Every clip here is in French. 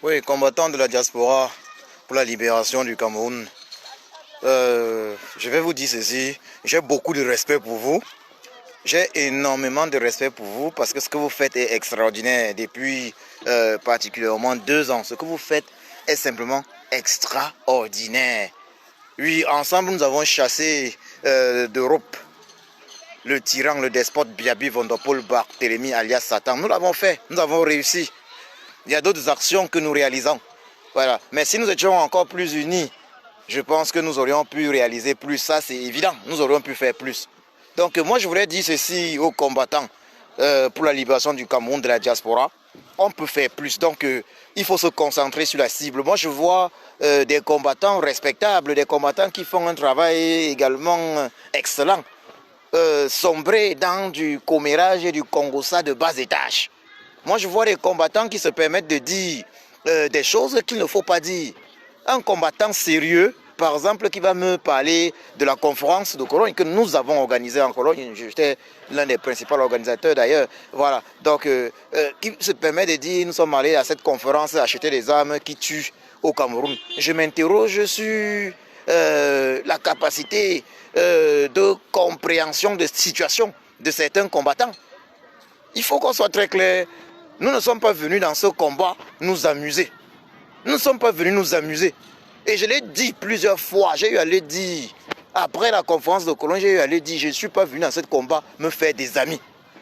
Oui, combattant de la diaspora pour la libération du Cameroun. Je vais vous dire ceci, j'ai beaucoup de respect pour vous. J'ai énormément de respect pour vous parce que ce que vous faites est extraordinaire depuis particulièrement 2 ans. Ce que vous faites est simplement extraordinaire. Oui, ensemble nous avons chassé d'Europe le tyran, le despote Biaby Vondopol Barthélemy alias Satan. Nous l'avons fait, nous avons réussi. Il y a d'autres actions que nous réalisons. Voilà. Mais si nous étions encore plus unis, je pense que nous aurions pu réaliser plus. Ça, c'est évident. Nous aurions pu faire plus. Donc, moi, je voudrais dire ceci aux combattants pour la libération du Cameroun, de la diaspora. On peut faire plus. Donc, il faut se concentrer sur la cible. Moi, je vois des combattants respectables, des combattants qui font un travail également excellent. Sombrer dans du commérage et du congossa de bas étage. Moi, je vois des combattants qui se permettent de dire des choses qu'il ne faut pas dire. Un combattant sérieux, par exemple, qui va me parler de la conférence de Cologne que nous avons organisée en Cologne. J'étais l'un des principaux organisateurs d'ailleurs. Voilà. Donc, qui se permet de dire, nous sommes allés à cette conférence acheter des armes qui tuent au Cameroun. Je m'interroge sur la capacité de compréhension de situation de certains combattants. Il faut qu'on soit très clair. Nous ne sommes pas venus dans ce combat nous amuser. Nous ne sommes pas venus nous amuser. Et je l'ai dit plusieurs fois, j'ai eu à le dire. Après la conférence de Cologne, j'ai eu à le dire, je ne suis pas venu dans ce combat me faire des amis.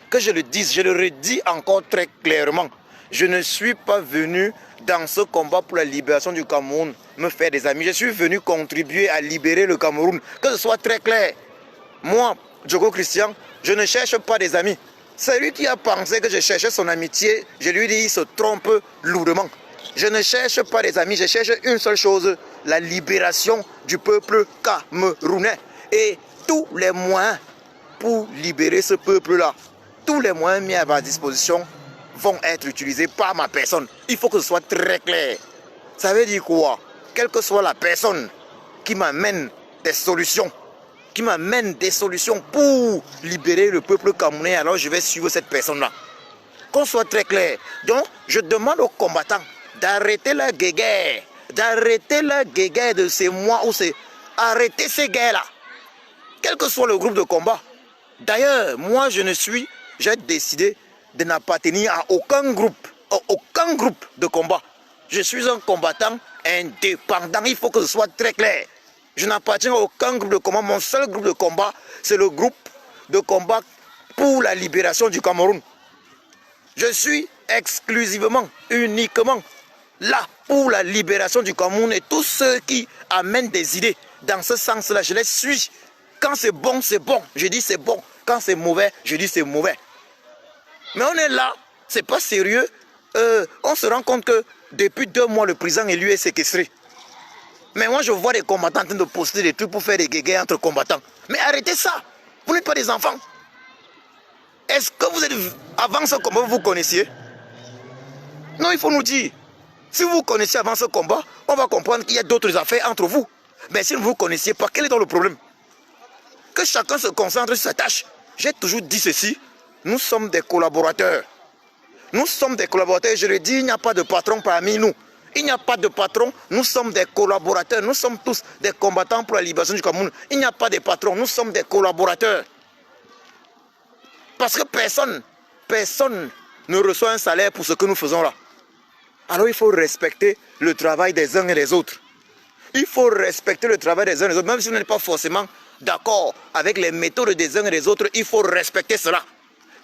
Que je le dise, je le redis encore très clairement. Je ne suis pas venu dans ce combat pour la libération du Cameroun me faire des amis. Je suis venu contribuer à libérer le Cameroun. Que ce soit très clair. Moi, Diogo Christian, je ne cherche pas des amis. Celui qui a pensé que je cherchais son amitié, je lui dis, il se trompe lourdement. Je ne cherche pas des amis, je cherche une seule chose, la libération du peuple camerounais. Et tous les moyens pour libérer ce peuple-là, tous les moyens mis à ma disposition vont être utilisés par ma personne. Il faut que ce soit très clair. Ça veut dire quoi? Quelle que soit la personne qui m'amène des solutions, pour libérer le peuple camerounais, alors je vais suivre cette personne-là. Qu'on soit très clair. Donc, je demande aux combattants d'arrêter la guéguerre, de ces mois où c'est arrêter ces guerres-là, quel que soit le groupe de combat. D'ailleurs, moi, j'ai décidé de n'appartenir à aucun groupe de combat. Je suis un combattant indépendant, il faut que ce soit très clair. Je n'appartiens à aucun groupe de combat. Mon seul groupe de combat, c'est le groupe de combat pour la libération du Cameroun. Je suis exclusivement, uniquement là pour la libération du Cameroun. Et tous ceux qui amènent des idées dans ce sens-là, je les suis. Quand c'est bon, je dis c'est bon. Quand c'est mauvais, je dis c'est mauvais. Mais on est là, c'est pas sérieux. On se rend compte que depuis 2 mois, le président élu est séquestré. Mais moi, je vois des combattants en train de poster des trucs pour faire des guéguerres entre combattants. Mais arrêtez ça. Vous n'êtes pas des enfants. Est-ce que vous êtes... Avant ce combat, vous vous connaissiez? Non, il faut nous dire. Si vous vous connaissiez avant ce combat, on va comprendre qu'il y a d'autres affaires entre vous. Mais si vous ne vous connaissiez pas, quel est donc le problème? Que chacun se concentre sur sa tâche. J'ai toujours dit ceci. Nous sommes des collaborateurs. Nous sommes des collaborateurs. Je le dis, il n'y a pas de patron parmi nous. Il n'y a pas de patron, nous sommes des collaborateurs. Nous sommes tous des combattants pour la libération du Cameroun. Il n'y a pas de patron, nous sommes des collaborateurs. Parce que personne ne reçoit un salaire pour ce que nous faisons là. Alors il faut respecter le travail des uns et des autres. Il faut respecter le travail des uns et des autres. Même si vous n'êtes pas forcément d'accord avec les méthodes des uns et des autres, il faut respecter cela.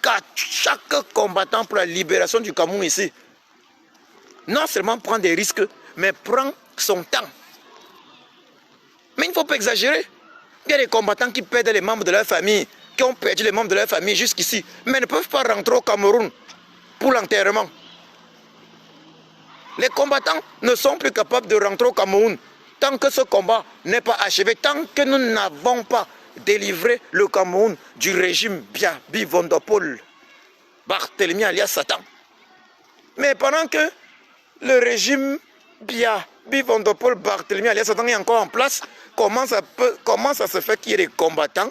Car chaque combattant pour la libération du Cameroun ici, non seulement prend des risques, mais prend son temps. Mais il ne faut pas exagérer. Il y a des combattants qui perdent les membres de leur famille, qui ont perdu les membres de leur famille jusqu'ici, mais ne peuvent pas rentrer au Cameroun pour l'enterrement. Les combattants ne sont plus capables de rentrer au Cameroun tant que ce combat n'est pas achevé, tant que nous n'avons pas délivré le Cameroun du régime Biaby Vondopol Barthélemy alias Satan. Mais pendant que le régime Biaby Vondopol Barthélemy alias Satan est encore en place, comment ça se fait qu'il y ait des combattants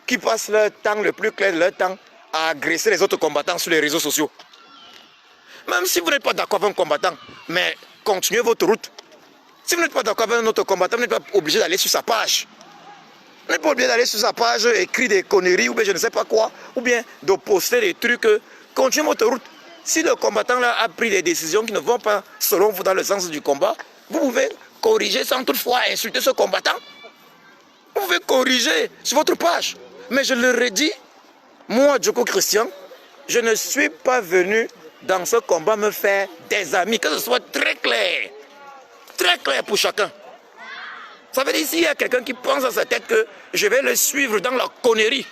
qui passent leur temps, le plus clair de leur temps, à agresser les autres combattants sur les réseaux sociaux? Même si vous n'êtes pas d'accord avec un combattant, mais continuez votre route. Si vous n'êtes pas d'accord avec notre combattant, vous n'êtes pas obligé d'aller sur sa page. Vous n'êtes pas obligé d'aller sur sa page, écrire des conneries ou bien je ne sais pas quoi, ou bien de poster des trucs. Continuez votre route. Si le combattant là a pris des décisions qui ne vont pas selon vous dans le sens du combat, vous pouvez corriger sans toutefois insulter ce combattant. Vous pouvez corriger sur votre page. Mais je le redis, moi, Djoko Christian, je ne suis pas venu dans ce combat me faire des amis, que ce soit très clair pour chacun. Ça veut dire s'il y a quelqu'un qui pense dans sa tête que je vais le suivre dans la connerie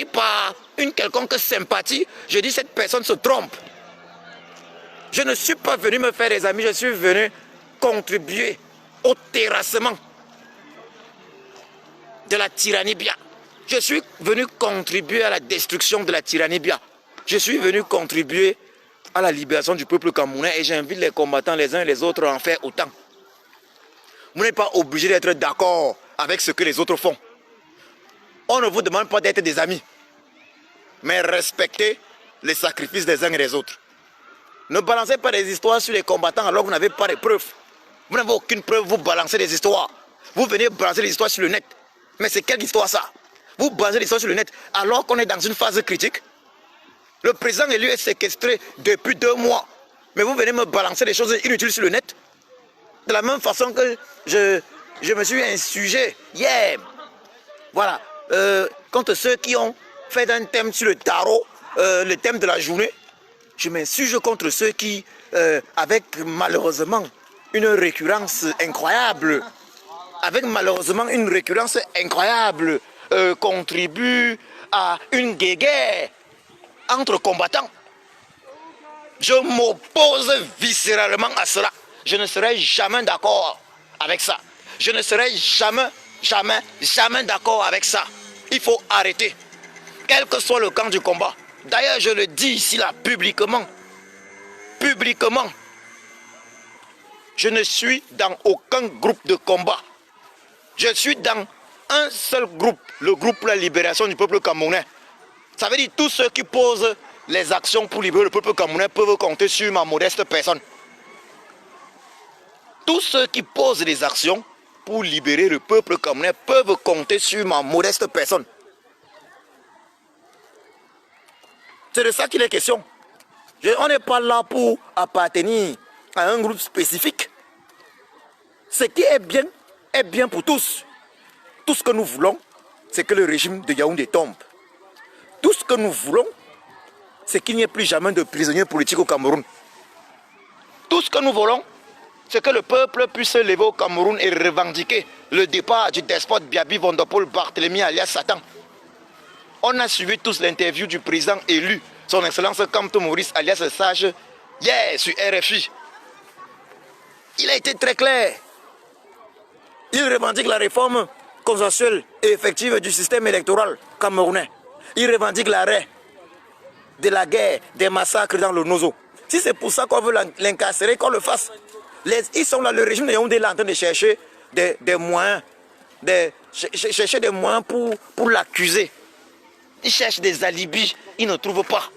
par une quelconque sympathie, je dis cette personne se trompe. Je ne suis pas venu me faire des amis, je suis venu contribuer au terrassement de la tyrannie Bia. Je suis venu contribuer à la destruction de la tyrannie Bia. Je suis venu contribuer à la libération du peuple camerounais et j'invite les combattants les uns et les autres à en faire autant. Vous n'êtes pas obligé d'être d'accord avec ce que les autres font. On ne vous demande pas d'être des amis, mais respectez les sacrifices des uns et des autres. Ne balancez pas des histoires sur les combattants alors que vous n'avez pas de preuves. Vous n'avez aucune preuve, vous balancez des histoires. Vous venez balancer des histoires sur le net. Mais c'est quelle histoire ça? Vous balancez des histoires sur le net alors qu'on est dans une phase critique. Le président élu est séquestré depuis 2 mois. Mais vous venez me balancer des choses inutiles sur le net. De la même façon que je me suis insurgé hier. Voilà. Contre ceux qui ont fait un thème sur le tarot, le thème de la journée. Je m'insurge contre ceux qui, avec malheureusement une récurrence incroyable, contribuent à une guéguerre entre combattants. Je m'oppose viscéralement à cela. Je ne serai jamais d'accord avec ça. Je ne serai jamais d'accord avec ça. Il faut arrêter. Quel que soit le camp du combat. D'ailleurs, je le dis ici là, publiquement. Je ne suis dans aucun groupe de combat. Je suis dans un seul groupe, le groupe pour la libération du peuple camerounais. Ça veut dire tous ceux qui posent les actions pour libérer le peuple camerounais peuvent compter sur ma modeste personne. Tous ceux qui posent les actions pour libérer le peuple camerounais peuvent compter sur ma modeste personne. C'est de ça qu'il est question. On n'est pas là pour appartenir à un groupe spécifique. Ce qui est bien pour tous. Tout ce que nous voulons, c'est que le régime de Yaoundé tombe. Tout ce que nous voulons, c'est qu'il n'y ait plus jamais de prisonniers politiques au Cameroun. Tout ce que nous voulons, c'est que le peuple puisse se lever au Cameroun et revendiquer le départ du despote Biaby Vondopol Barthélemy alias Satan. On a suivi tous l'interview du président élu, son excellence Kamto Maurice alias Sage, hier sur RFI. Il a été très clair. Il revendique la réforme consensuelle et effective du système électoral camerounais. Il revendique l'arrêt de la guerre, des massacres dans le Nozo. Si c'est pour ça qu'on veut l'incarcérer, qu'on le fasse. Ils sont là, le régime de Yaoundé est en train de chercher des moyens, chercher des moyens pour l'accuser. Ils cherchent des alibis, ils ne trouvent pas.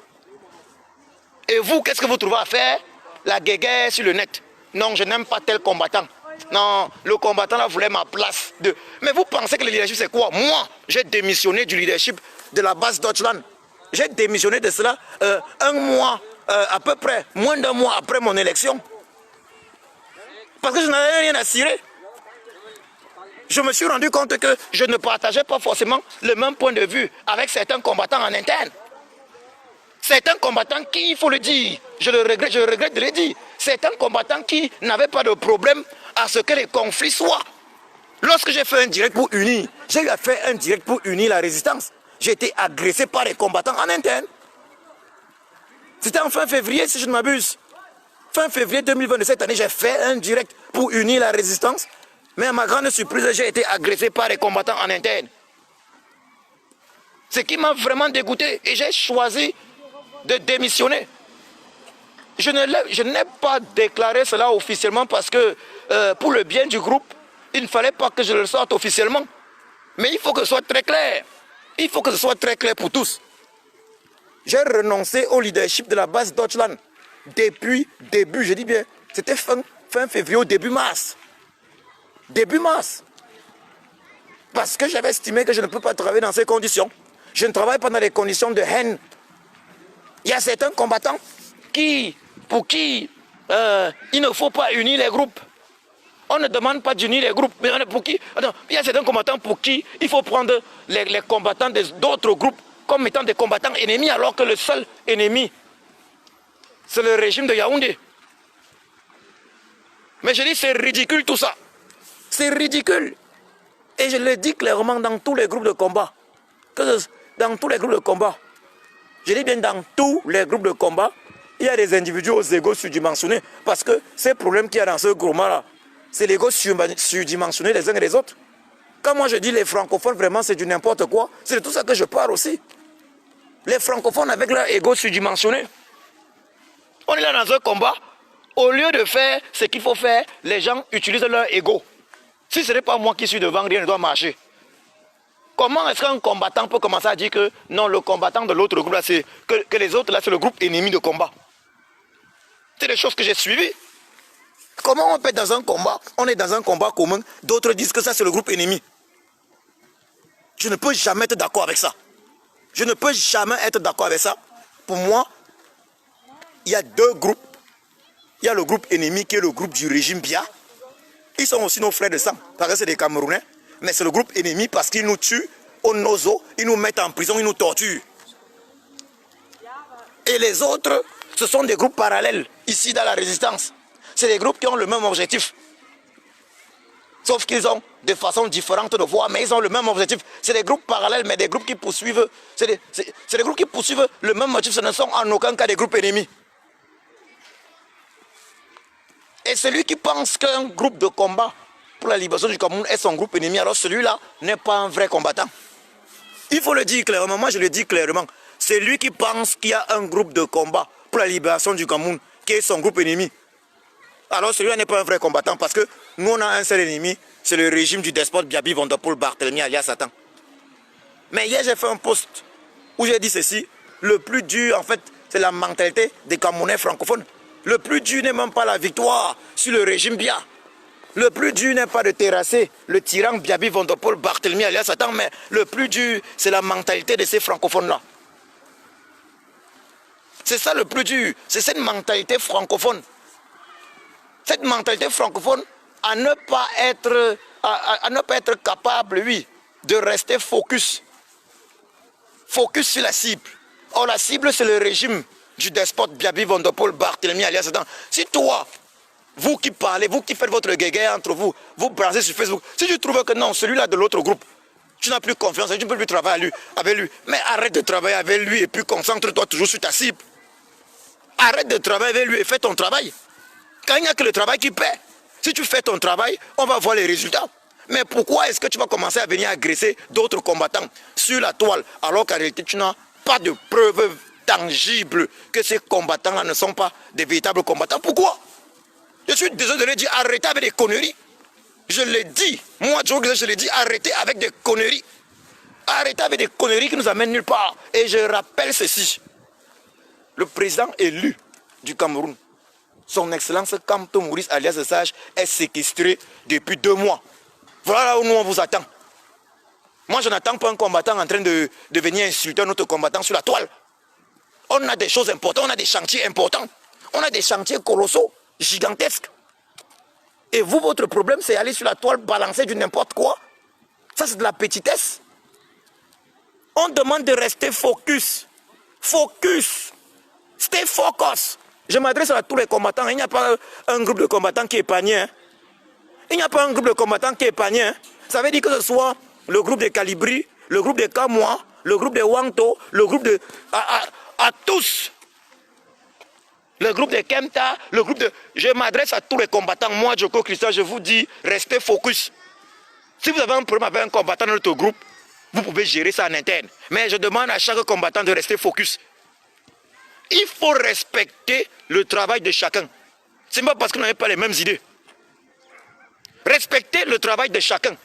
Et vous, qu'est-ce que vous trouvez à faire? La guéguerre sur le net. Non, je n'aime pas tel combattant. Non, le combattant là voulait ma place. Mais vous pensez que le leadership c'est quoi? Moi, j'ai démissionné du leadership de la base Deutschland. J'ai démissionné de cela un mois, à peu près, moins d'un mois après mon élection. Parce que je n'avais rien à cirer. Je me suis rendu compte que je ne partageais pas forcément le même point de vue avec certains combattants en interne. Certains combattants qui, il faut le dire, je regrette de le dire, certains combattants qui n'avaient pas de problème à ce que les conflits soient. Lorsque j'ai fait un direct pour unir, j'ai eu à faire un direct pour unir la résistance. J'ai été agressé par les combattants en interne. C'était en fin février, si je ne m'abuse. Fin février 2020 de cette année, j'ai fait un direct pour unir la résistance. Mais à ma grande surprise, j'ai été agressé par les combattants en interne. Ce qui m'a vraiment dégoûté. Et j'ai choisi de démissionner. Je n'ai pas déclaré cela officiellement parce que pour le bien du groupe, il ne fallait pas que je le sorte officiellement. Mais il faut que ce soit très clair. Il faut que ce soit très clair pour tous. J'ai renoncé au leadership de la base Deutschland depuis début, je dis bien, C'était fin février au début mars. Début mars. Parce que j'avais estimé que je ne peux pas travailler dans ces conditions. Je ne travaille pas dans les conditions de haine. Il y a certains combattants pour qui il ne faut pas unir les groupes. On ne demande pas d'unir les groupes. Mais pour qui? Attends, il y a certains combattants pour qui il faut prendre les combattants d'autres groupes comme étant des combattants ennemis, alors que le seul ennemi, c'est le régime de Yaoundé. Mais je dis, c'est ridicule tout ça. C'est ridicule. Et je le dis clairement dans tous les groupes de combat. Dans tous les groupes de combat. Je dis bien dans tous les groupes de combat, il y a des individus aux égos surdimensionnés. Parce que ces problèmes qu'il y a dans ce groupement-là, c'est l'ego surdimensionné les uns et les autres. Quand moi je dis les francophones, vraiment c'est du n'importe quoi. C'est de tout ça que je parle aussi. Les francophones avec leur ego surdimensionné. On est là dans un combat. Au lieu de faire ce qu'il faut faire, les gens utilisent leur ego. Si ce n'est pas moi qui suis devant, rien ne doit marcher. Comment est-ce qu'un combattant peut commencer à dire que non, le combattant de l'autre groupe, là, que les autres, là, c'est le groupe ennemi de combat? C'est des choses que j'ai suivies. Comment on peut être dans un combat, on est dans un combat commun, d'autres disent que ça, c'est le groupe ennemi. Je ne peux jamais être d'accord avec ça. Je ne peux jamais être d'accord avec ça. Pour moi, il y a deux groupes. Il y a le groupe ennemi qui est le groupe du régime Biya. Ils sont aussi nos frères de sang, parce que c'est des Camerounais. Mais c'est le groupe ennemi parce qu'ils nous tuent au nozo, ils nous mettent en prison, ils nous torturent. Et les autres, ce sont des groupes parallèles, ici dans la résistance. C'est des groupes qui ont le même objectif. Sauf qu'ils ont des façons différentes de voir, mais ils ont le même objectif. C'est des groupes parallèles, mais des groupes qui poursuivent. C'est des groupes qui poursuivent le même motif, ce ne sont en aucun cas des groupes ennemis. Et celui qui pense qu'un groupe de combat pour la libération du Cameroun est son groupe ennemi, alors celui-là n'est pas un vrai combattant. Il faut le dire clairement, moi je le dis clairement. C'est lui qui pense qu'il y a un groupe de combat pour la libération du Cameroun qui est son groupe ennemi. Alors celui-là n'est pas un vrai combattant parce que nous on a un seul ennemi, c'est le régime du despote Biaby Vanderpool Barthélemy alias Satan. Mais hier j'ai fait un post où j'ai dit ceci, le plus dur en fait c'est la mentalité des Camerounais francophones. Le plus dur n'est même pas la victoire sur le régime Biya. Le plus dur n'est pas de terrasser le tyran Biaby Vanderpool Barthélemy alias Satan, mais le plus dur c'est la mentalité de ces francophones-là. C'est ça le plus dur, c'est cette mentalité francophone. Cette mentalité francophone à ne pas être capable, oui, de rester focus. Focus sur la cible. Or la cible c'est le régime du despote Biaby Vanderpool Barthélemy alias Satan. Si toi, vous qui parlez, vous qui faites votre guéguerre entre vous, vous brassez sur Facebook, si tu trouves que non, celui-là de l'autre groupe, tu n'as plus confiance, tu ne peux plus travailler avec lui, mais arrête de travailler avec lui et puis concentre-toi toujours sur ta cible. Arrête de travailler avec lui et fais ton travail. Quand il n'y a que le travail qui paie, si tu fais ton travail, on va voir les résultats. Mais pourquoi est-ce que tu vas commencer à venir agresser d'autres combattants sur la toile alors qu'en réalité tu n'as pas de preuves tangibles que ces combattants-là ne sont pas des véritables combattants? Pourquoi? Je suis désolé de le dire, arrêtez avec des conneries. Je l'ai dit, moi je l'ai dit, arrêtez avec des conneries. Arrêtez avec des conneries qui nous amènent nulle part. Et je rappelle ceci. Le président élu du Cameroun, son excellence Kamto Maurice alias Sage, est séquestré depuis 2 mois. Voilà là où nous on vous attend. Moi je n'attends pas un combattant en train de venir insulter un autre combattant sur la toile. On a des choses importantes, on a des chantiers importants. On a des chantiers colossaux, gigantesques. Et vous, votre problème, c'est aller sur la toile, balancer du n'importe quoi. Ça, c'est de la petitesse. On demande de rester focus. Focus. Stay focus. Je m'adresse à tous les combattants. Il n'y a pas un groupe de combattants qui est épargné. Hein. Il n'y a pas un groupe de combattants qui est épargné. Hein. Ça veut dire que ce soit le groupe de Calibri, le groupe de Kamoa, le groupe de Wangto, le groupe de... à tous. Le groupe de Kemta, le groupe de... Je m'adresse à tous les combattants. Moi, Djoko Christian, je vous dis, restez focus. Si vous avez un problème avec un combattant de notre groupe, vous pouvez gérer ça en interne. Mais je demande à chaque combattant de rester focus. Il faut respecter le travail de chacun. Ce n'est pas parce que vous n'avez pas les mêmes idées. Respectez le travail de chacun.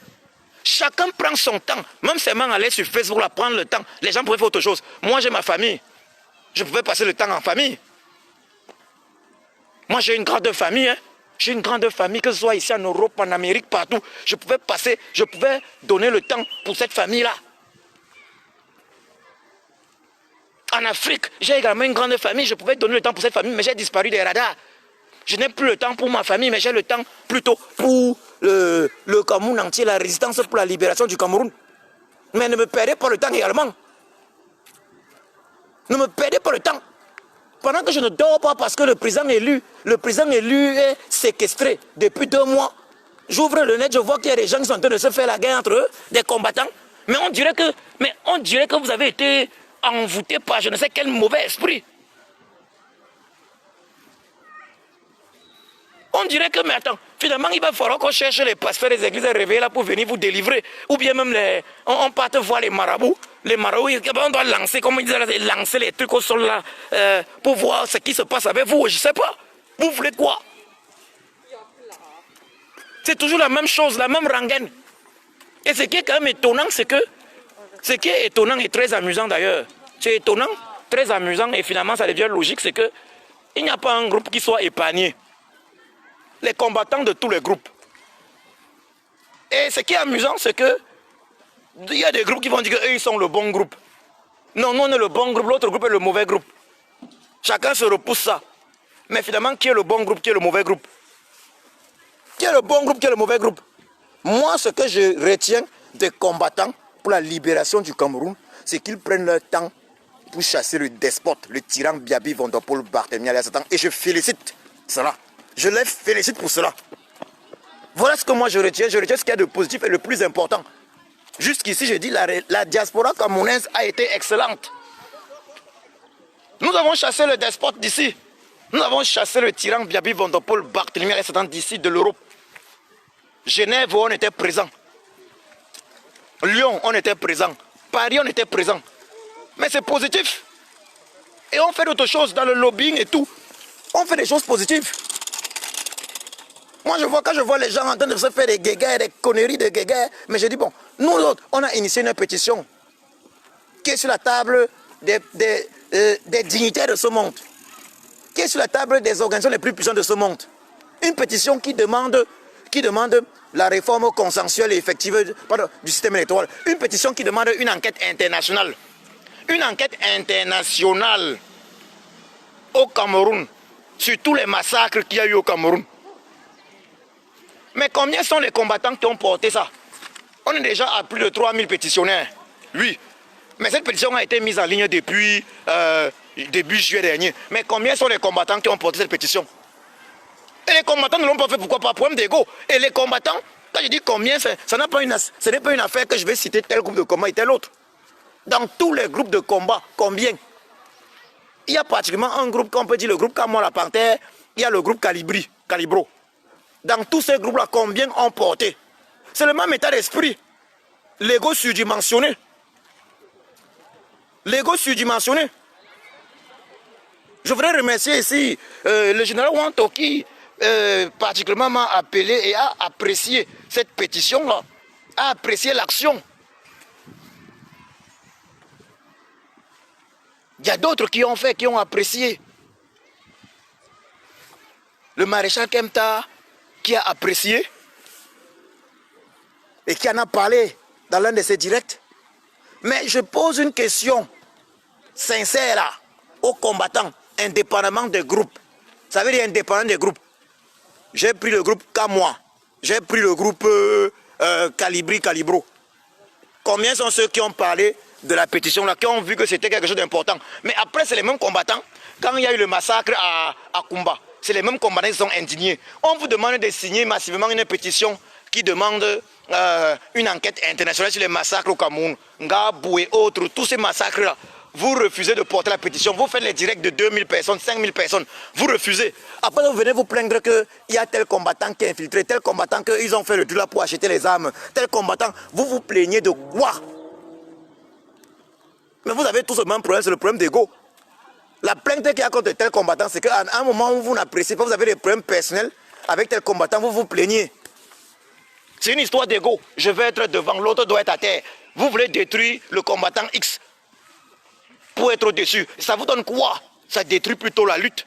Chacun prend son temps. Même seulement aller sur Facebook, là, prendre le temps. Les gens pourraient faire autre chose. Moi, j'ai ma famille. Je pouvais passer le temps en famille. Moi, j'ai une grande famille, hein. J'ai une grande famille, que ce soit ici en Europe, en Amérique, partout. Je pouvais donner le temps pour cette famille-là. En Afrique, j'ai également une grande famille, je pouvais donner le temps pour cette famille, mais j'ai disparu des radars. Je n'ai plus le temps pour ma famille, mais j'ai le temps plutôt pour le Cameroun entier, la résistance pour la libération du Cameroun. Mais ne me perdez pas le temps également. Ne me perdez pas le temps. Pendant que je ne dors pas parce que le président élu est séquestré depuis 2 mois. J'ouvre le net, je vois qu'il y a des gens qui sont en train de se faire la guerre entre eux, des combattants. Mais on dirait que vous avez été envoûté par je ne sais quel mauvais esprit. On dirait que, mais attends, finalement, il va falloir qu'on cherche les pasteurs des églises réveillés là pour venir vous délivrer. Ou bien même, on parte voir les marabouts. Les marabouts, on doit lancer, comme ils disent, lancer les trucs au sol là, pour voir ce qui se passe avec vous. Je ne sais pas. Vous voulez quoi? C'est toujours la même chose, la même rengaine. Et ce qui est quand même étonnant, c'est que, ce qui est étonnant et très amusant d'ailleurs, c'est étonnant, très amusant, et finalement ça devient logique, c'est que il n'y a pas un groupe qui soit épargné. Les combattants de tous les groupes. Et ce qui est amusant, c'est que il y a des groupes qui vont dire qu'eux, ils sont le bon groupe. Non, nous, on est le bon groupe, l'autre groupe est le mauvais groupe. Chacun se repousse ça. Mais finalement, qui est le bon groupe, qui est le mauvais groupe? Qui est le bon groupe, qui est le mauvais groupe? Moi, ce que je retiens des combattants pour la libération du Cameroun, c'est qu'ils prennent leur temps pour chasser le despote, le tyran Biaby Vondopol Barthélemy Alias Satan. Et je félicite cela. Je les félicite pour cela. Voilà ce que moi je retiens. Je retiens ce qu'il y a de positif et le plus important. Jusqu'ici, je dis la diaspora camerounaise a été excellente. Nous avons chassé le despote d'ici. Nous avons chassé le tyran Biaby Vondopol Barthélemy Alias Satan d'ici, de l'Europe. Genève, on était présent. Lyon, on était présent. Paris, on était présent. Mais c'est positif. Et on fait d'autres choses dans le lobbying et tout. On fait des choses positives. Moi, quand je vois les gens en train de se faire des guéguerres, des conneries de guéguerres, mais je dis, bon, nous autres, on a initié une pétition qui est sur la table des dignitaires de ce monde, qui est sur la table des organisations les plus puissantes de ce monde. Une pétition qui demande la réforme consensuelle et effective du système électoral. Une pétition qui demande une enquête internationale. Une enquête internationale au Cameroun sur tous les massacres qu'il y a eu au Cameroun. Mais combien sont les combattants qui ont porté ça? On est déjà à plus de 3000 pétitionnaires. Oui. Mais cette pétition a été mise en ligne depuis début juillet dernier. Mais combien sont les combattants qui ont porté cette pétition? Et les combattants ne l'ont pas fait pourquoi? Par problème d'ego. Et les combattants, quand je dis combien, ce n'est pas une affaire que je vais citer tel groupe de combat et tel autre. Dans tous les groupes de combat, combien? Il y a pratiquement un groupe, qu'on peut dire le groupe Camon la Panthère, il y a le groupe Calibro. Dans tous ces groupes-là, combien ont porté? C'est le même état d'esprit. L'ego surdimensionné. L'ego surdimensionné. Je voudrais remercier ici le général Wanto qui particulièrement m'a appelé et a apprécié cette pétition-là, a apprécié l'action. Il y a d'autres qui ont fait, qui ont apprécié. Le maréchal Kemta qui a apprécié et qui en a parlé dans l'un de ses directs. Mais je pose une question sincère là, aux combattants, indépendamment des groupes. Ça veut dire indépendamment des groupes. J'ai pris le groupe Kamoa, j'ai pris le groupe Calibro. Combien sont ceux qui ont parlé de la pétition là, qui ont vu que c'était quelque chose d'important? Mais après, c'est les mêmes combattants. Quand il y a eu le massacre à Kumba, c'est les mêmes combattants qui sont indignés. On vous demande de signer massivement une pétition qui demande une enquête internationale sur les massacres au Cameroun, Ngabou et autres, tous ces massacres-là. Vous refusez de porter la pétition, vous faites les directs de 2000 personnes, 5000 personnes, vous refusez. Après, vous venez vous plaindre qu'il y a tel combattant qui est infiltré, tel combattant qu'ils ont fait le tout là pour acheter les armes, tel combattant, vous vous plaignez de quoi? Mais vous avez tous le même problème, c'est le problème d'ego. La plainte qu'il y a contre tel combattant, c'est qu'à un moment où vous n'appréciez pas, vous avez des problèmes personnels avec tel combattant, vous vous plaignez. C'est une histoire d'ego. Je vais être devant, l'autre doit être à terre. Vous voulez détruire le combattant X pour être au-dessus. Ça vous donne quoi? Ça détruit plutôt la lutte.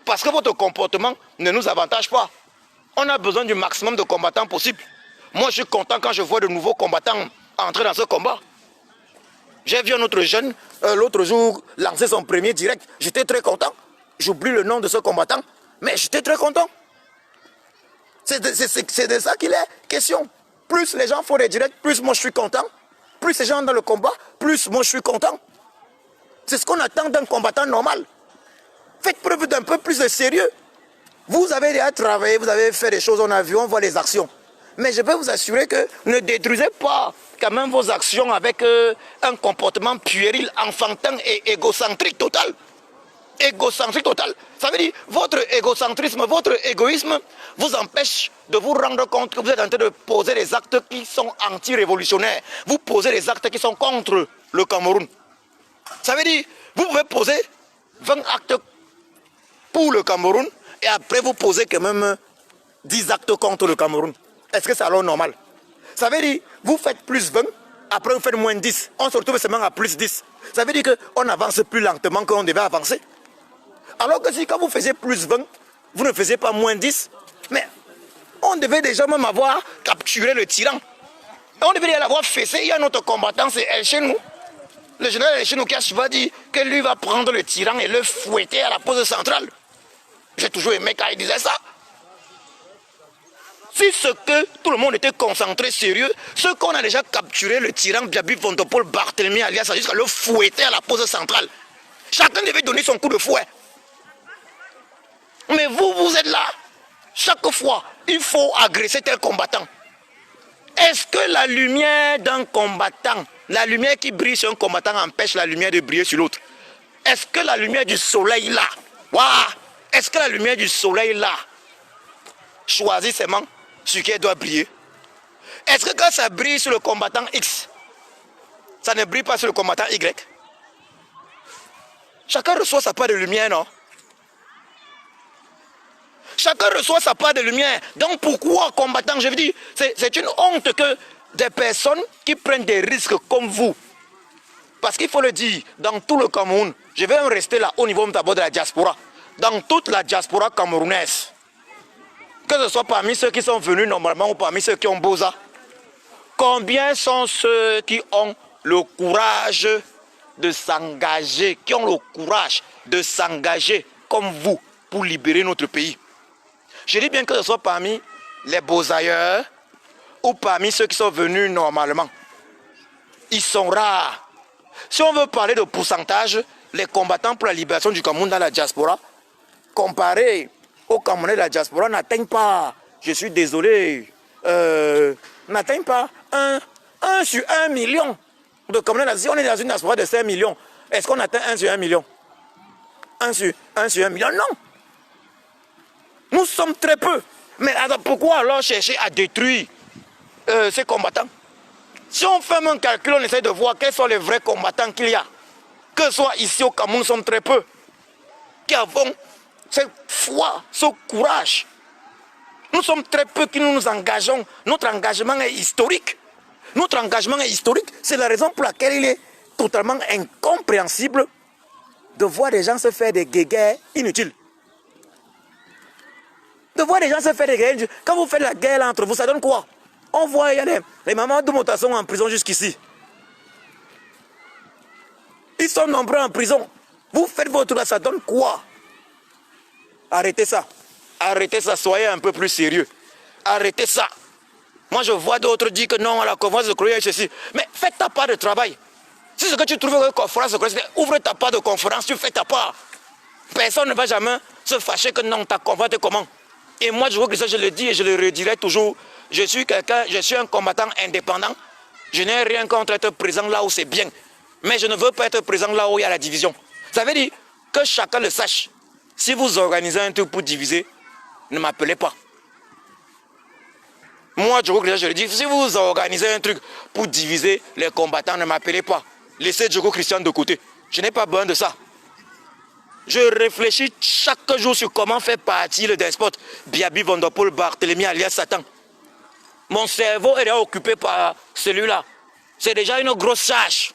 parce que votre comportement ne nous avantage pas. On a besoin du maximum de combattants possible. Moi, je suis content quand je vois de nouveaux combattants entrer dans ce combat. J'ai vu un autre jeune, l'autre jour, lancer son premier direct. J'étais très content. J'oublie le nom de ce combattant, mais j'étais très content. C'est de ça qu'il est question. Plus les gens font des directs, plus moi je suis content. Plus les gens dans le combat, plus moi je suis content. C'est ce qu'on attend d'un combattant normal. Faites preuve d'un peu plus de sérieux. Vous avez déjà travaillé, vous avez fait des choses, on a vu, on voit les actions. Mais je peux vous assurer que ne détruisez pas quand même vos actions avec un comportement puéril, enfantin et égocentrique total. Égocentrique total. Ça veut dire votre égocentrisme, votre égoïsme vous empêche de vous rendre compte que vous êtes en train de poser des actes qui sont anti-révolutionnaires. Vous posez des actes qui sont contre le Cameroun. Ça veut dire, vous pouvez poser 20 actes pour le Cameroun et après vous posez quand même 10 actes contre le Cameroun. Est-ce que c'est alors normal? Ça veut dire, vous faites plus 20, après vous faites moins 10. On se retrouve seulement à plus 10. Ça veut dire qu'on avance plus lentement qu'on devait avancer. Alors que si quand vous faisiez plus 20, vous ne faisiez pas moins 10, mais on devait déjà même avoir capturé le tyran. On devait l'avoir fessé. Il y a notre combattant, c'est El Chenou. Le général El Chenou qui va dire que lui va prendre le tyran et le fouetter à la pose centrale. J'ai toujours aimé quand il disait ça. Si ce que tout le monde était concentré, sérieux, ce qu'on a déjà capturé, le tyran Biabi Vondopol Barthélemy alias, jusqu'à le fouetter à la pose centrale. Chacun devait donner son coup de fouet. Mais vous, vous êtes là. Chaque fois, il faut agresser tel combattant. Est-ce que la lumière d'un combattant, la lumière qui brille sur un combattant empêche la lumière de briller sur l'autre? Est-ce que la lumière du soleil là, est-ce que la lumière du soleil là choisit seulement sur qui elle doit briller? Est-ce que quand ça brille sur le combattant X, ça ne brille pas sur le combattant Y? Chacun reçoit sa part de lumière, non? Chacun reçoit sa part de lumière. Donc pourquoi combattant? Je veux dire, c'est une honte que des personnes qui prennent des risques comme vous, parce qu'il faut le dire, dans tout le Cameroun, je vais rester là au niveau d'abord de la diaspora, dans toute la diaspora camerounaise, que ce soit parmi ceux qui sont venus normalement ou parmi ceux qui ont Boza, combien sont ceux qui ont le courage de s'engager, qui ont le courage de s'engager comme vous pour libérer notre pays? Je dis bien que ce soit parmi les Bozailleurs ou parmi ceux qui sont venus normalement. Ils sont rares. Si on veut parler de pourcentage, les combattants pour la libération du Cameroun dans la diaspora, comparés aux Camerounais de la diaspora, n'atteignent pas, je suis désolé, n'atteignent pas 1 sur 1 million de Camerounais. Si on est dans une diaspora de 5 millions, est-ce qu'on atteint 1 sur 1 million? 1 sur 1 million? Non. Nous sommes très peu. Mais alors pourquoi alors chercher à détruire ces combattants? Si on fait un calcul, on essaie de voir quels sont les vrais combattants qu'il y a. Que ce soit ici au Cameroun, nous sommes très peu. Qui avons cette foi, ce courage. Nous sommes très peu qui nous engageons. Notre engagement est historique. Notre engagement est historique. C'est la raison pour laquelle il est totalement incompréhensible de voir des gens se faire des guéguerres inutiles. De voir des gens se faire des guerres. Quand vous faites la guerre entre vous, ça donne quoi? On voit, il y a les mamans de Motasson en prison jusqu'ici. Ils sont nombreux en prison. Vous faites votre là, ça donne quoi? Arrêtez ça. Arrêtez ça, soyez un peu plus sérieux. Arrêtez ça. Moi, je vois d'autres dire que non, à la conférence de Croix, ceci. Mais faites ta part de travail. Si ce que tu trouves que conférence de Croix, ouvre ta part de conférence, tu fais ta part. Personne ne va jamais se fâcher que non, ta conférence est comment? Et moi, je vois que ça, je le dis et je le redirai toujours. Je suis quelqu'un, je suis un combattant indépendant. Je n'ai rien contre être présent là où c'est bien. Mais je ne veux pas être présent là où il y a la division. Ça veut dire que chacun le sache. Si vous organisez un truc pour diviser, ne m'appelez pas. Moi, je le dis, si vous organisez un truc pour diviser les combattants, ne m'appelez pas. Laissez Djoko Christian de côté. Je n'ai pas besoin de ça. Je réfléchis chaque jour sur comment faire partir le despote Biabi Vondopol Barthélemy alias Satan. Mon cerveau est déjà occupé par celui-là. C'est déjà une grosse charge.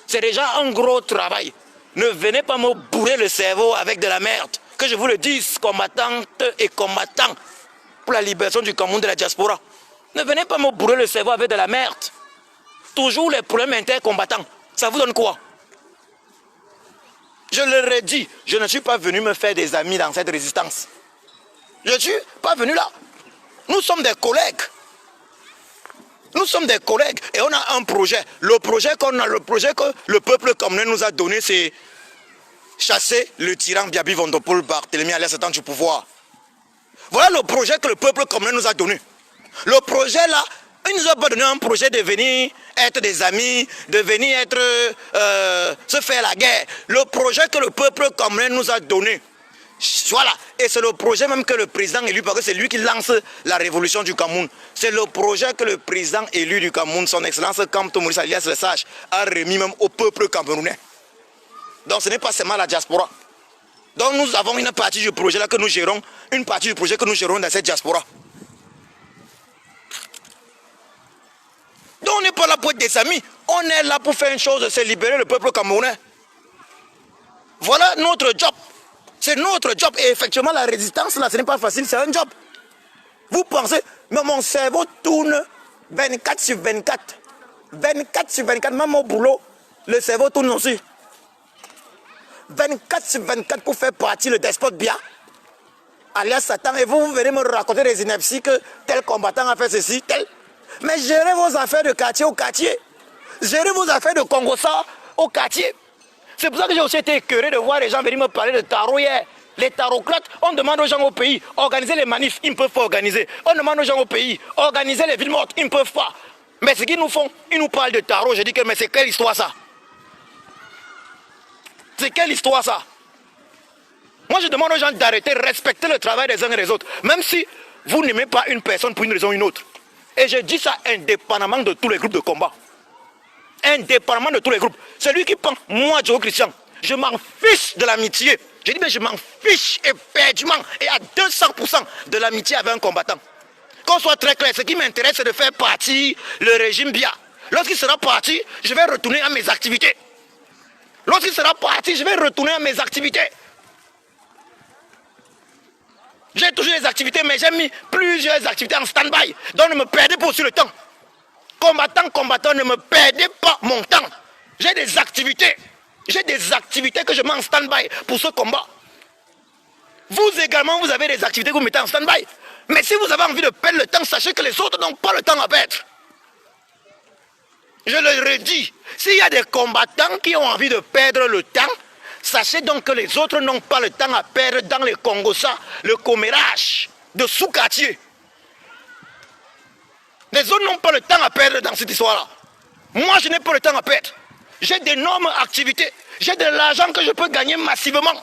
C'est déjà un gros travail. Ne venez pas me bourrer le cerveau avec de la merde. que je vous le dise, combattantes et combattants pour la libération du Cameroun de la diaspora. Ne venez pas me bourrer le cerveau avec de la merde. Toujours les problèmes intercombattants. Ça vous donne quoi? Je le redis, je ne suis pas venu me faire des amis dans cette résistance. Je ne suis pas venu là. Nous sommes des collègues. Nous sommes des collègues et on a un projet. Le projet que le peuple camerounais nous a donné, c'est chasser le tyran Biaby Vondopol Barthélemy à l'instant du pouvoir. Voilà le projet que le peuple camerounais nous a donné. Le projet là, il nous a pas donné un projet de venir être des amis, de venir être, se faire la guerre. Le projet que le peuple camerounais nous a donné. Voilà, et c'est le projet même que le président élu, parce que c'est lui qui lance la révolution du Cameroun. C'est le projet que le président élu du Cameroun, son excellence Kamto Maurice alias Le Sage, a remis même au peuple camerounais. Donc ce n'est pas seulement la diaspora. Donc nous avons une partie du projet là que nous gérons, une partie du projet que nous gérons dans cette diaspora. Donc on n'est pas là pour être des amis, on est là pour faire une chose, c'est libérer le peuple camerounais. Voilà notre job. C'est notre job. Et effectivement, la résistance, là, ce n'est pas facile, c'est un job. Vous pensez, mais mon cerveau tourne 24 sur 24. 24 sur 24, même au boulot, le cerveau tourne aussi. 24 sur 24 pour faire partie le despote Bia, alias Satan. Et vous venez me raconter des inepties que tel combattant a fait ceci, tel. Mais gérez vos affaires de quartier au quartier. Gérez vos affaires de Congossa au quartier. C'est pour ça que j'ai aussi été écœuré de voir les gens venir me parler de tarot hier. Les tarocrates, on demande aux gens au pays, organiser les manifs, ils ne peuvent pas organiser. On demande aux gens au pays, organiser les villes mortes, ils ne peuvent pas. Mais ce qu'ils nous font, ils nous parlent de tarot. Je dis que mais c'est quelle histoire ça? C'est quelle histoire ça? Moi je demande aux gens d'arrêter, respecter le travail des uns et des autres. Même si vous n'aimez pas une personne pour une raison ou une autre. Et je dis ça indépendamment de tous les groupes de combat. Indépendamment de tous les groupes. Celui qui pense, moi, Joe Christian, je m'en fiche de l'amitié. Je dis, mais je m'en fiche éperdument et à 200% de l'amitié avec un combattant. Qu'on soit très clair, ce qui m'intéresse, c'est de faire partie le régime Bia. Lorsqu'il sera parti, je vais retourner à mes activités. Lorsqu'il sera parti, je vais retourner à mes activités. J'ai toujours des activités, mais j'ai mis plusieurs activités en stand-by. Donc ne me perdez pas aussi le temps. Combattant, ne me perdez pas mon temps. J'ai des activités. J'ai des activités que je mets en stand-by pour ce combat. Vous également, vous avez des activités que vous mettez en stand-by. Mais si vous avez envie de perdre le temps, sachez que les autres n'ont pas le temps à perdre. Je le redis. S'il y a des combattants qui ont envie de perdre le temps, sachez donc que les autres n'ont pas le temps à perdre dans les Congossa, le commérage de sous-quartier. Les autres n'ont pas le temps à perdre dans cette histoire-là. Moi, je n'ai pas le temps à perdre. J'ai d'énormes activités. J'ai de l'argent que je peux gagner massivement.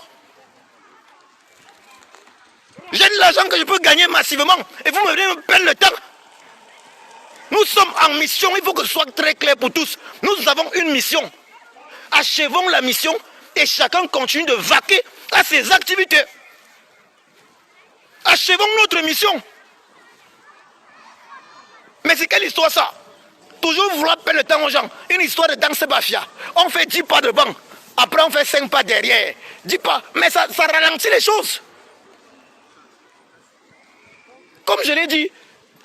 J'ai de l'argent que je peux gagner massivement. Et vous me venez me perdre le temps. Nous sommes en mission. Il faut que ce soit très clair pour tous. Nous avons une mission. Achevons la mission et chacun continue de vaquer à ses activités. Achevons notre mission. Mais c'est quelle histoire ça? Toujours vouloir perdre le temps aux gens. Une histoire de danse bafia. On fait 10 pas devant. Après on fait 5 pas derrière. 10 pas. Mais ça ralentit les choses. Comme je l'ai dit,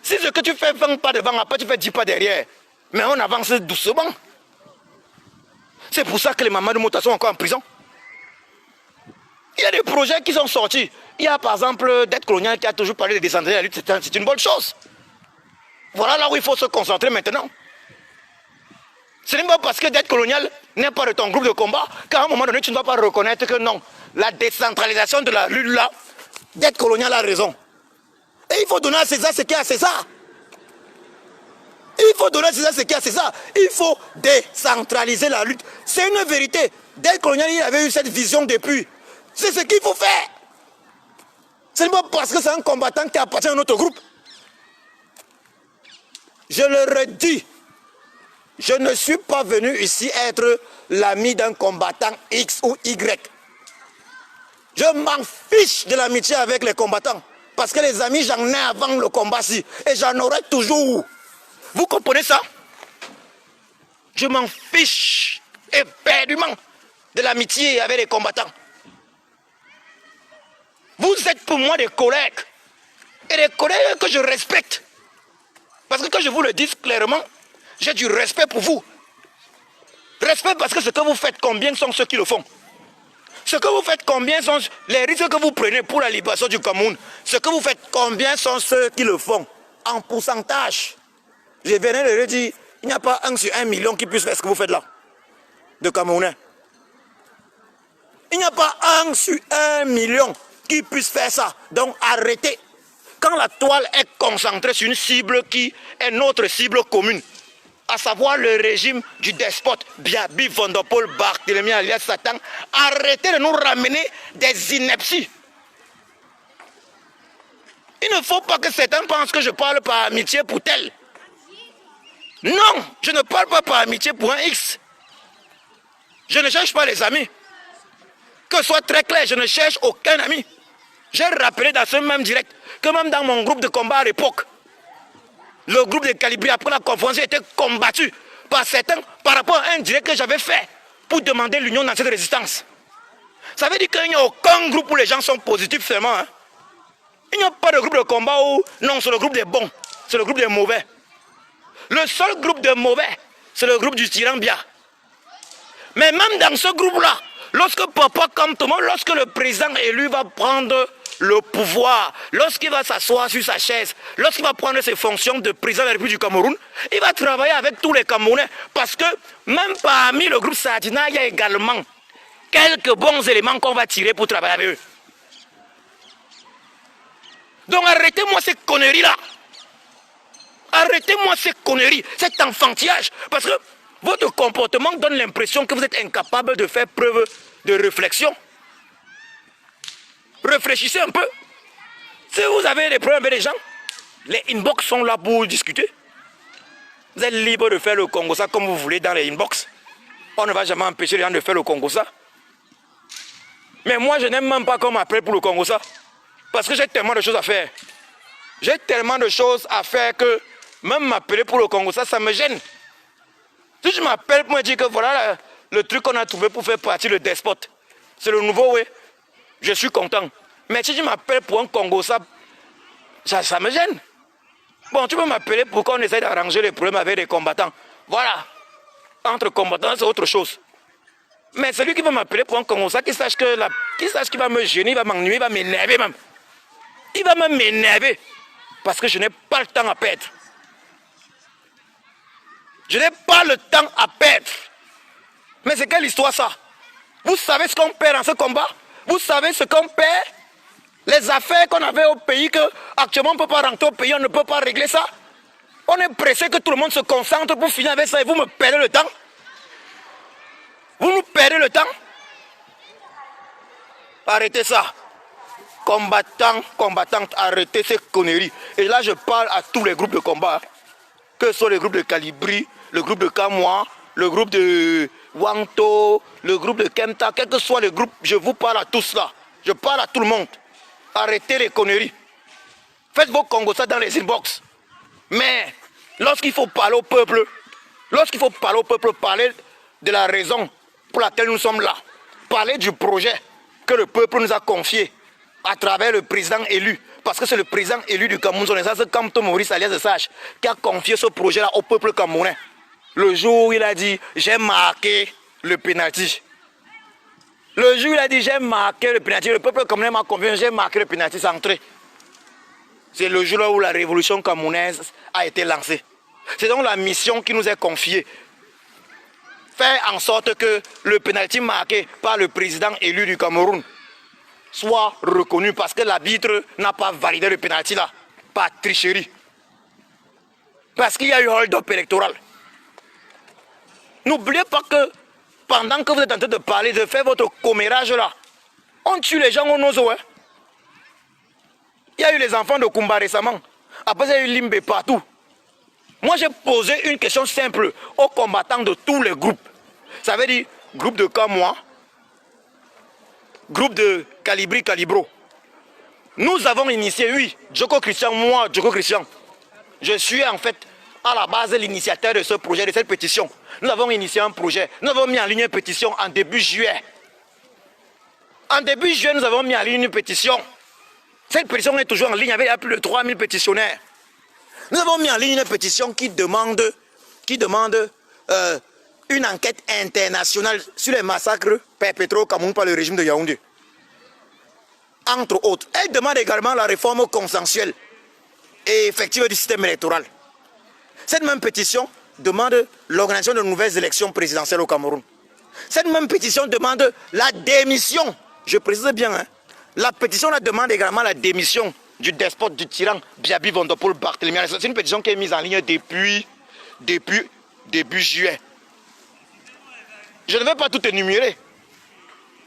si ce que tu fais 20 pas devant, après tu fais 10 pas derrière. Mais on avance doucement. C'est pour ça que les mamans de Mota sont encore en prison. Il y a des projets qui sont sortis. Il y a par exemple Dette Coloniale qui a toujours parlé de décentraliser la lutte. C'est une bonne chose. Voilà là où il faut se concentrer maintenant. Ce n'est pas parce que Dette Coloniale n'est pas de ton groupe de combat qu'à un moment donné tu ne vas pas reconnaître que non. La décentralisation de la lutte là, Dette Coloniale a raison. Et il faut donner à César ce qu'il y a à César. Il faut donner à César ce qu'il y a à César. Il faut décentraliser la lutte. C'est une vérité. Dette Coloniale, il avait eu cette vision depuis. C'est ce qu'il faut faire. Ce n'est pas parce que c'est un combattant qui appartient à notre groupe. Je le redis, je ne suis pas venu ici être l'ami d'un combattant X ou Y. Je m'en fiche de l'amitié avec les combattants. Parce que les amis, j'en ai avant le combat-ci. Et j'en aurai toujours. Vous comprenez ça? Je m'en fiche éperdument de l'amitié avec les combattants. Vous êtes pour moi des collègues. Et des collègues que je respecte. Parce que quand je vous le dis clairement, j'ai du respect pour vous. Respect parce que ce que vous faites, combien sont ceux qui le font? Ce que vous faites, combien sont les risques que vous prenez pour la libération du Cameroun? Ce que vous faites, combien sont ceux qui le font? En pourcentage. Je venais de le dire, il n'y a pas 1 sur 1 million qui puisse faire ce que vous faites là. De Camerounais. Il n'y a pas 1 sur 1 million qui puisse faire ça. Donc arrêtez. Quand la toile est concentrée sur une cible qui est notre cible commune, à savoir le régime du despote Biabi Vondopol Barthélemy alias Satan, arrêtez de nous ramener des inepties. Il ne faut pas que certains pensent que je parle par amitié pour tel. Non, je ne parle pas par amitié pour un X. Je ne cherche pas les amis. Que ce soit très clair, je ne cherche aucun ami. J'ai rappelé dans ce même direct que même dans mon groupe de combat à l'époque, le groupe de Calibri, après la conférence, a été combattu par certains par rapport à un direct que j'avais fait pour demander l'union dans cette résistance. Ça veut dire qu'il n'y a aucun groupe où les gens sont positifs seulement. Hein? Il n'y a pas de groupe de combat où, non, c'est le groupe des bons, c'est le groupe des mauvais. Le seul groupe de mauvais, c'est le groupe du tyran Bia. Mais même dans ce groupe-là, lorsque Papa comme tout le monde, lorsque le président élu va prendre le pouvoir, lorsqu'il va s'asseoir sur sa chaise, lorsqu'il va prendre ses fonctions de président de la République du Cameroun, il va travailler avec tous les Camerounais. Parce que même parmi le groupe Sadina, il y a également quelques bons éléments qu'on va tirer pour travailler avec eux. Donc arrêtez-moi ces conneries-là. Arrêtez-moi ces conneries, cet enfantillage. Parce que votre comportement donne l'impression que vous êtes incapable de faire preuve de réflexion. Réfléchissez un peu. Si vous avez des problèmes avec les gens, les inbox sont là pour discuter. Vous êtes libre de faire le Congo-ça comme vous voulez dans les inbox. On ne va jamais empêcher les gens de faire le Congo-ça. Mais moi, je n'aime même pas qu'on m'appelle pour le Congo-ça. Parce que j'ai tellement de choses à faire. J'ai tellement de choses à faire que même m'appeler pour le Congo-ça, ça me gêne. Si je m'appelle pour me dire que voilà le truc qu'on a trouvé pour faire partie le despote, c'est le nouveau, oui. Je suis content. Mais si tu m'appelles pour un Congo, ça me gêne. Bon, tu peux m'appeler pour qu'on essaie d'arranger les problèmes avec les combattants. Voilà. Entre combattants, c'est autre chose. Mais celui qui va m'appeler pour un Congo, ça, qu'il sache qu'il va me gêner, il va m'ennuyer, il va m'énerver même. Il va même m'énerver. Parce que je n'ai pas le temps à perdre. Je n'ai pas le temps à perdre. Mais c'est quelle histoire ça? Vous savez ce qu'on perd dans ce combat? Vous savez ce qu'on perd? Les affaires qu'on avait au pays, que actuellement on ne peut pas rentrer au pays, on ne peut pas régler ça. On est pressé que tout le monde se concentre pour finir avec ça et vous me perdez le temps. Vous nous perdez le temps. Arrêtez ça. Combattants, combattantes, arrêtez ces conneries. Et là je parle à tous les groupes de combat. Que ce soit les groupes de Calibri, le groupe de Kamoa, le groupe de Wanto, le groupe de Kemta, quel que soit le groupe, je vous parle à tous là. Je parle à tout le monde. Arrêtez les conneries. Faites vos Congos dans les inbox. Mais lorsqu'il faut parler au peuple, parler de la raison pour laquelle nous sommes là, parler du projet que le peuple nous a confié à travers le président élu, parce que c'est le président élu du Cameroun, son essence, Kamto Maurice alias Sage, qui a confié ce projet-là au peuple camerounais. Le jour où il a dit, j'ai marqué le pénalty. Le jour où il a dit, j'ai marqué le pénalty, le peuple camerounais m'a confié, j'ai marqué le pénalty centré. C'est le jour là où la révolution camerounaise a été lancée. C'est donc la mission qui nous est confiée. Faire en sorte que le pénalty marqué par le président élu du Cameroun soit reconnu parce que l'arbitre n'a pas validé le pénalty là, par tricherie. Parce qu'il y a eu hold-up électoral. N'oubliez pas que pendant que vous êtes en train de parler, de faire votre commérage là, on tue les gens au nozo. Hein? Il y a eu les enfants de Kumba récemment. Après, il y a eu Limbe partout. Moi, j'ai posé une question simple aux combattants de tous les groupes. Ça veut dire groupe de Kamoa, groupe de Calibri, Calibro. Nous avons initié, oui, Djoko Christian, moi, Djoko Christian. Je suis en fait à la base l'initiateur de ce projet, de cette pétition. Nous avons initié un projet. Nous avons mis en ligne une pétition en début juillet. En début juillet, nous avons mis en ligne une pétition Cette pétition est toujours en ligne, il y a plus de 3000 pétitionnaires. Nous avons mis en ligne une pétition qui demande une enquête internationale sur les massacres perpétrés au Cameroun par le régime de Yaoundé. Entre autres, elle demande également la réforme consensuelle et effective du système électoral. Cette même pétition demande l'organisation de nouvelles élections présidentielles au Cameroun. Cette même pétition demande la démission, je précise bien, hein, la pétition demande également la démission du despote, du tyran Biaby Vondopol Barthélemy. C'est une pétition qui est mise en ligne depuis début juillet. Je ne vais pas tout énumérer.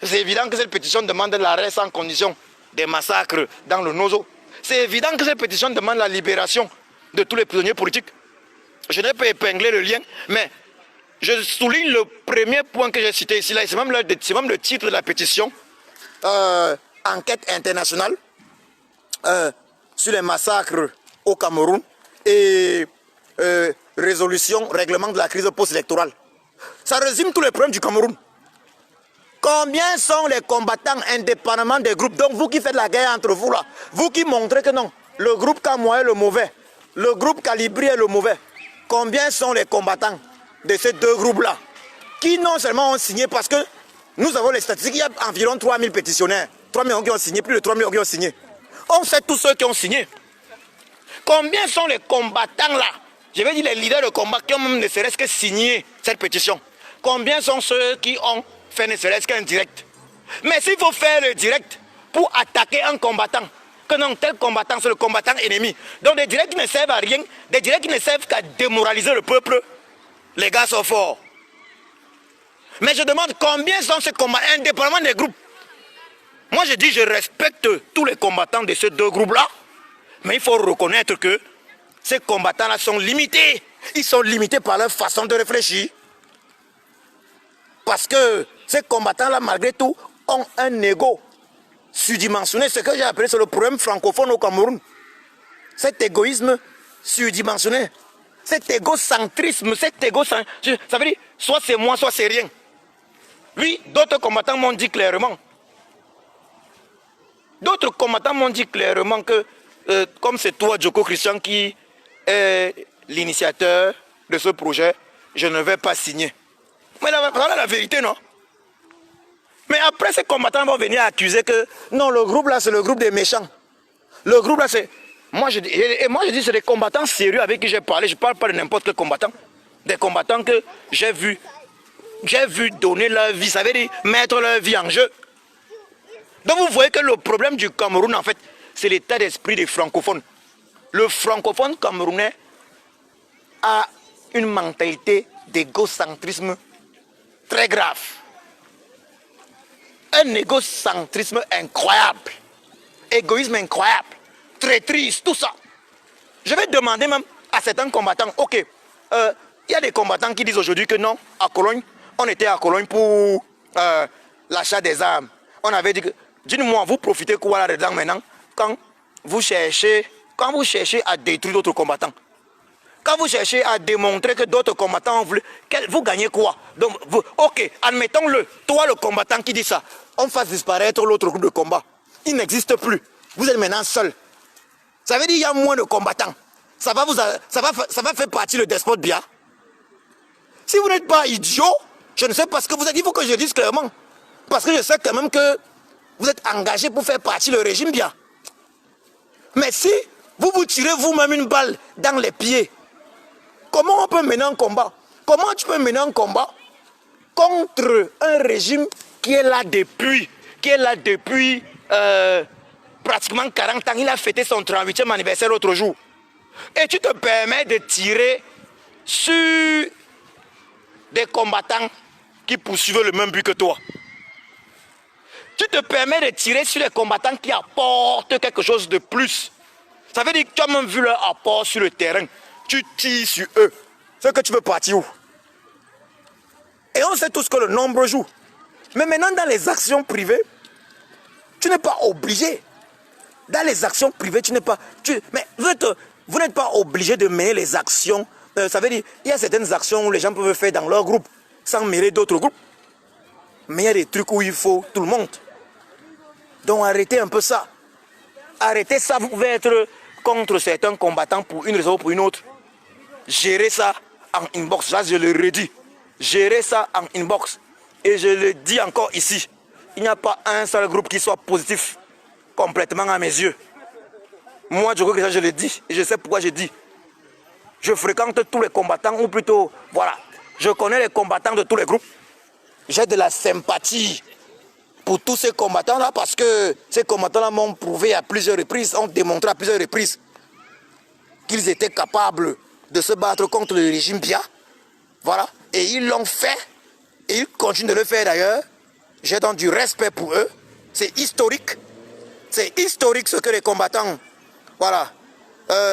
C'est évident que cette pétition demande l'arrêt sans condition des massacres dans le Nozo. C'est évident que cette pétition demande la libération de tous les prisonniers politiques. Je n'ai pas épinglé le lien, mais je souligne le premier point que j'ai cité ici. C'est même le titre de la pétition. Enquête internationale sur les massacres au Cameroun et règlement de la crise post-électorale. Ça résume tous les problèmes du Cameroun. Combien sont les combattants indépendamment des groupes? Donc vous qui faites la guerre entre vous là, vous qui montrez que non, le groupe Kamoa est le mauvais, le groupe Calibri est le mauvais. Combien sont les combattants de ces deux groupes-là qui non seulement ont signé, parce que nous avons les statistiques, il y a environ 3000 pétitionnaires, 3 millions qui ont signé, plus de 3 millions qui ont signé. On sait tous ceux qui ont signé. Combien sont les combattants là? Je vais dire les leaders de combat qui ont même ne serait-ce que signé cette pétition. Combien sont ceux qui ont fait ne serait-ce qu'un direct? Mais s'il faut faire le direct pour attaquer un combattant, que non, tel combattant, c'est le combattant ennemi. Donc des directs qui ne servent à rien, des directs qui ne servent qu'à démoraliser le peuple, les gars sont forts. Mais je demande combien sont ces combattants, indépendamment des groupes. Moi je dis, je respecte tous les combattants de ces deux groupes-là, mais il faut reconnaître que ces combattants-là sont limités. Ils sont limités par leur façon de réfléchir. Parce que ces combattants-là, malgré tout, ont un ego surdimensionné. Ce que j'ai appelé, c'est le problème francophone au Cameroun. Cet égoïsme surdimensionné. Cet égocentrisme, ça veut dire, soit c'est moi, soit c'est rien. Oui, d'autres combattants m'ont dit clairement. D'autres combattants m'ont dit clairement que, comme c'est toi, Djoko Christian, qui est l'initiateur de ce projet, je ne vais pas signer. Mais voilà la vérité, non? Mais après, ces combattants vont venir accuser que, non, le groupe là, c'est le groupe des méchants. Le groupe là, c'est... Moi, je dis, c'est des combattants sérieux avec qui j'ai parlé. Je ne parle pas de n'importe quel combattant. Des combattants que j'ai vu donner leur vie, ça veut dire mettre leur vie en jeu. Donc vous voyez que le problème du Cameroun, en fait, c'est l'état d'esprit des francophones. Le francophone camerounais a une mentalité d'égocentrisme très grave. Un égocentrisme incroyable. Égoïsme incroyable. Très triste, tout ça. Je vais demander même à certains combattants, ok, il y a des combattants qui disent aujourd'hui que non, à Cologne, on était à Cologne pour l'achat des armes. On avait dit que, dites-moi, vous profitez quoi là-dedans maintenant quand vous cherchez à détruire d'autres combattants. Quand vous cherchez à démontrer que d'autres combattants ont voulu, vous gagnez quoi? Donc, ok, admettons-le, toi le combattant qui dit ça, on fasse disparaître l'autre groupe de combat. Il n'existe plus. Vous êtes maintenant seul. Ça veut dire qu'il y a moins de combattants. Ça va faire partie le despote Bia. Si vous n'êtes pas idiot, je ne sais pas ce que vous êtes. Il faut que je dise clairement. Parce que je sais quand même que vous êtes engagé pour faire partie le régime Bia. Mais si vous vous tirez vous-même une balle dans les pieds, comment on peut mener un combat? Comment tu peux mener un combat contre un régime qui est là depuis pratiquement 40 ans? Il a fêté son 38e anniversaire l'autre jour. Et tu te permets de tirer sur des combattants qui poursuivent le même but que toi. Tu te permets de tirer sur les combattants qui apportent quelque chose de plus. Ça veut dire que tu as même vu leur apport sur le terrain. Tu tires sur eux. C'est que tu veux partir où? Et on sait tous que le nombre joue. Mais maintenant, dans les actions privées, tu n'es pas obligé. Dans les actions privées, tu n'es pas... mais vous n'êtes pas obligé de mêler les actions. Ça veut dire, il y a certaines actions où les gens peuvent faire dans leur groupe sans mêler d'autres groupes. Mais il y a des trucs où il faut tout le monde. Donc arrêtez un peu ça. arrêtez ça, vous pouvez être contre certains combattants pour une raison ou pour une autre. Gérez ça en inbox, là je le redis. Gérez ça en inbox. Et je le dis encore ici, il n'y a pas un seul groupe qui soit positif complètement à mes yeux. Moi, je crois que ça, je le dis, et je sais pourquoi je dis. Je fréquente tous les combattants, ou plutôt, voilà, je connais les combattants de tous les groupes. J'ai de la sympathie pour tous ces combattants-là, parce que ces combattants-là m'ont prouvé à plusieurs reprises, ont démontré à plusieurs reprises qu'ils étaient capables de se battre contre le régime Biya. Voilà, et ils l'ont fait. Et ils continuent de le faire d'ailleurs. J'ai donc du respect pour eux. C'est historique. C'est historique ce que les combattants... Voilà.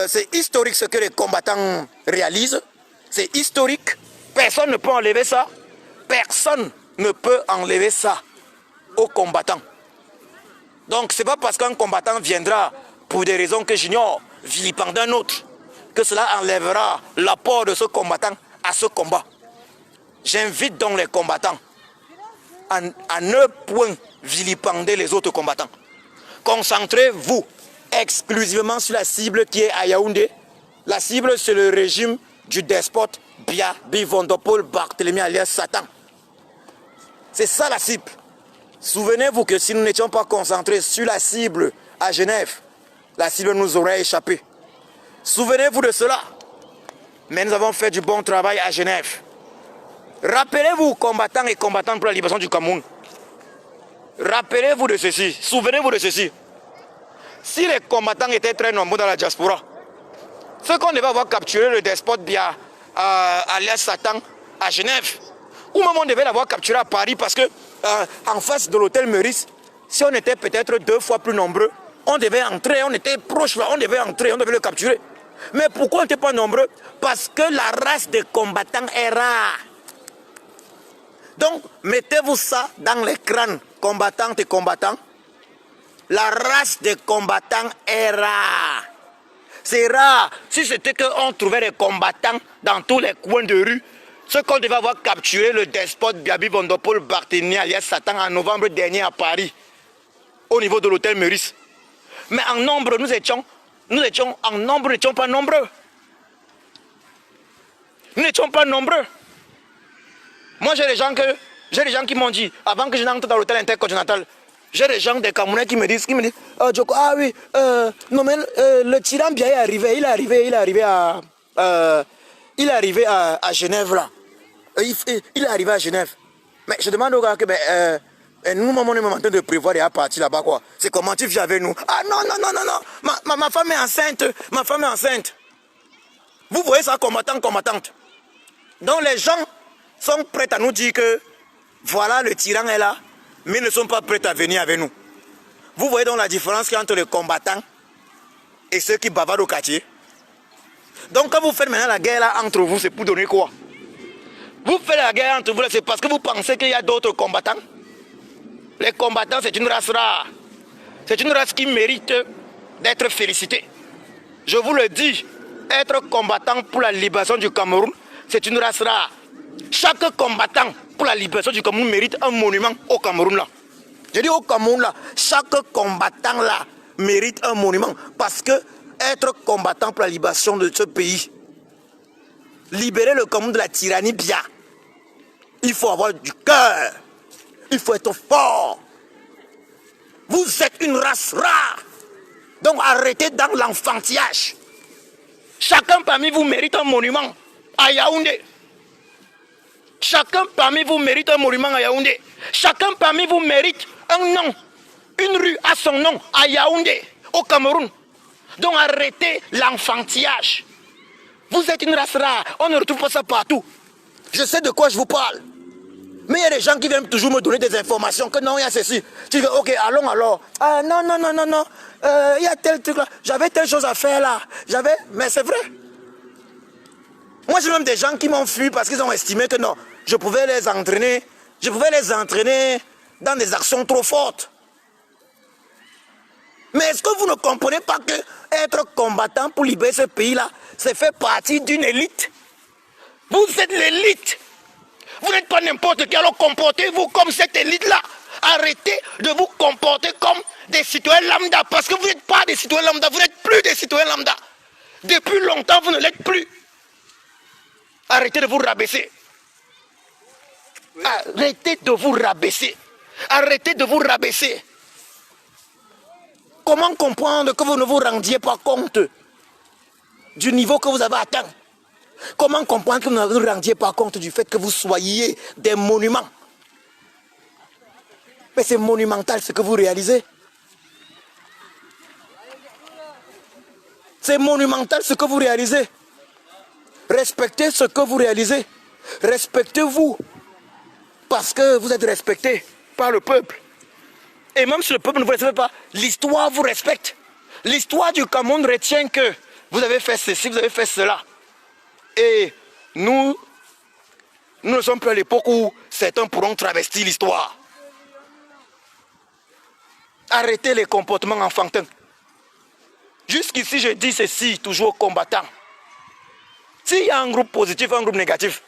C'est historique ce que les combattants réalisent. C'est historique. Personne ne peut enlever ça. Personne ne peut enlever ça aux combattants. Donc c'est pas parce qu'un combattant viendra pour des raisons que j'ignore, vilipender un autre, que cela enlèvera l'apport de ce combattant à ce combat. J'invite donc les combattants à ne point vilipender les autres combattants. Concentrez-vous exclusivement sur la cible qui est à Yaoundé. La cible, c'est le régime du despote Biya Bivondopol Barthélemy alias Satan. C'est ça la cible. Souvenez-vous que si nous n'étions pas concentrés sur la cible à Genève, la cible nous aurait échappé. Souvenez-vous de cela. Mais nous avons fait du bon travail à Genève. Rappelez-vous, combattants et combattantes pour la libération du Cameroun. Rappelez-vous de ceci, souvenez-vous de ceci. Si les combattants étaient très nombreux dans la diaspora, ce qu'on devait avoir capturé le despote Biya alias Satan à Genève, ou même on devait l'avoir capturé à Paris parce que en face de l'hôtel Meurice, si on était peut-être 2 fois plus nombreux, on devait entrer, on était proche là, on devait entrer, on devait le capturer. Mais pourquoi on n'était pas nombreux? Parce que la race des combattants est rare. Donc, mettez-vous ça dans les crânes, combattantes et combattants. La race des combattants est rare. C'est rare. Si c'était qu'on trouvait des combattants dans tous les coins de rue, ce qu'on devait avoir capturé le despote Biya Bivondopol Barthélemy alias Satan en novembre dernier à Paris, au niveau de l'hôtel Meurice. Mais en nombre, nous étions en nombre, nous n'étions pas nombreux. Nous n'étions pas nombreux. Moi, j'ai des gens qui m'ont dit, avant que je n'entre dans l'hôtel intercontinental, j'ai des gens, des Camerounais qui me disent, Djoko, ah oui, non mais le tyran Biya est arrivé, il est arrivé à Genève là. Il est arrivé à Genève. Mais je demande aux gars que, nous, on est en train de prévoir et à partir là-bas quoi. C'est comment tu viens avec nous? Ah non, ma femme est enceinte, ma femme est enceinte. Vous voyez ça, combattant, combattante. Donc les gens sont prêts à nous dire que voilà, le tyran est là, mais ils ne sont pas prêts à venir avec nous. Vous voyez donc la différence qu'il y a entre les combattants et ceux qui bavardent au quartier. Donc quand vous faites maintenant la guerre là entre vous, c'est pour donner quoi? Vous faites la guerre entre vous là, c'est parce que vous pensez qu'il y a d'autres combattants. Les combattants, c'est une race rare. C'est une race qui mérite d'être félicitée. Je vous le dis, être combattant pour la libération du Cameroun, c'est une race rare. Chaque combattant pour la libération du Cameroun mérite un monument au Cameroun là. Je dis au Cameroun là, chaque combattant là mérite un monument. Parce que être combattant pour la libération de ce pays, libérer le Cameroun de la tyrannie Biya, il faut avoir du cœur. Il faut être fort. Vous êtes une race rare. Donc arrêtez dans l'enfantillage. Chacun parmi vous mérite un monument à Yaoundé. Chacun parmi vous mérite un monument à Yaoundé. Chacun parmi vous mérite un nom, une rue à son nom à Yaoundé, au Cameroun. Donc arrêtez l'enfantillage. Vous êtes une race rare. On ne retrouve pas ça partout. Je sais de quoi je vous parle. Mais il y a des gens qui viennent toujours me donner des informations que non, il y a ceci. Tu dis, ok, allons alors. Ah non, il y a tel truc là. J'avais telle chose à faire là. Mais c'est vrai. Moi, j'ai même des gens qui m'ont fui parce qu'ils ont estimé que non, je pouvais les entraîner. Je pouvais les entraîner dans des actions trop fortes. Mais est-ce que vous ne comprenez pas que être combattant pour libérer ce pays-là, c'est faire partie d'une élite? Vous êtes l'élite. Vous n'êtes pas n'importe qui, alors comportez-vous comme cette élite-là. Arrêtez de vous comporter comme des citoyens lambda. Parce que vous n'êtes pas des citoyens lambda. Vous n'êtes plus des citoyens lambda. Depuis longtemps, vous ne l'êtes plus. Arrêtez de vous rabaisser. Arrêtez de vous rabaisser. Arrêtez de vous rabaisser. Comment comprendre que vous ne vous rendiez pas compte du niveau que vous avez atteint? Comment comprendre que vous ne vous rendiez pas compte du fait que vous soyez des monuments? Mais c'est monumental ce que vous réalisez. C'est monumental ce que vous réalisez. Respectez ce que vous réalisez. Respectez-vous. Parce que vous êtes respecté par le peuple. Et même si le peuple ne vous respecte pas, l'histoire vous respecte. L'histoire du Cameroun retient que vous avez fait ceci, vous avez fait cela. Et nous ne sommes plus à l'époque où certains pourront travestir l'histoire. Arrêtez les comportements enfantins. Jusqu'ici, je dis ceci, toujours aux combattants. S'il y a un groupe positif, un groupe négatif,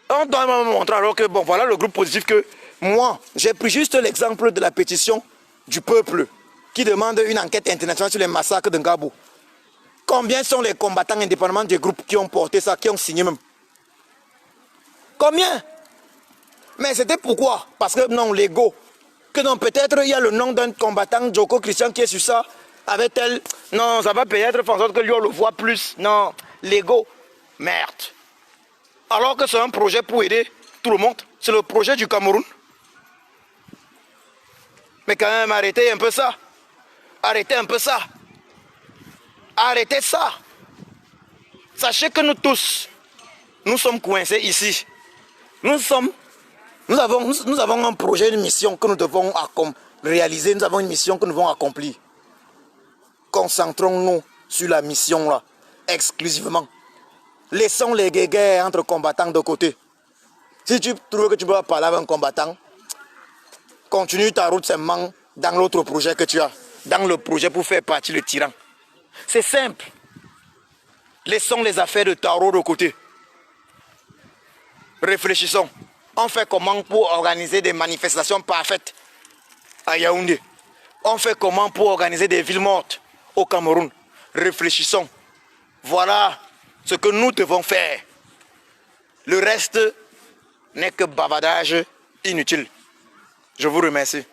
on doit me montrer alors que, bon, voilà le groupe positif que moi, j'ai pris juste l'exemple de la pétition du peuple qui demande une enquête internationale sur les massacres de Ngabou. Combien sont les combattants indépendamment des groupes qui ont porté ça, qui ont signé même? Combien? Mais c'était pourquoi? Parce que non, l'ego. Que non, peut-être il y a le nom d'un combattant, Joko Christian, qui est sur ça, avec tel. Non, ça va peut-être faire en sorte que lui, on le voit plus. Non, l'ego. Merde. Alors que c'est un projet pour aider tout le monde. C'est le projet du Cameroun. Mais quand même, arrêtez un peu ça. Arrêtez un peu ça. Arrêtez ça. Sachez que nous tous, nous sommes coincés ici. Nous avons un projet, une mission que nous devons réaliser. Nous avons une mission que nous devons accomplir. Concentrons-nous sur la mission là, exclusivement. Laissons les guerres entre combattants de côté. Si tu trouves que tu peux parler avec un combattant, continue ta route seulement dans l'autre projet que tu as. Dans le projet pour faire partie du tyran. C'est simple. Laissons les affaires de tarot de côté. Réfléchissons. On fait comment pour organiser des manifestations parfaites à Yaoundé? On fait comment pour organiser des villes mortes au Cameroun? Réfléchissons. Voilà ce que nous devons faire. Le reste n'est que bavardage inutile. Je vous remercie.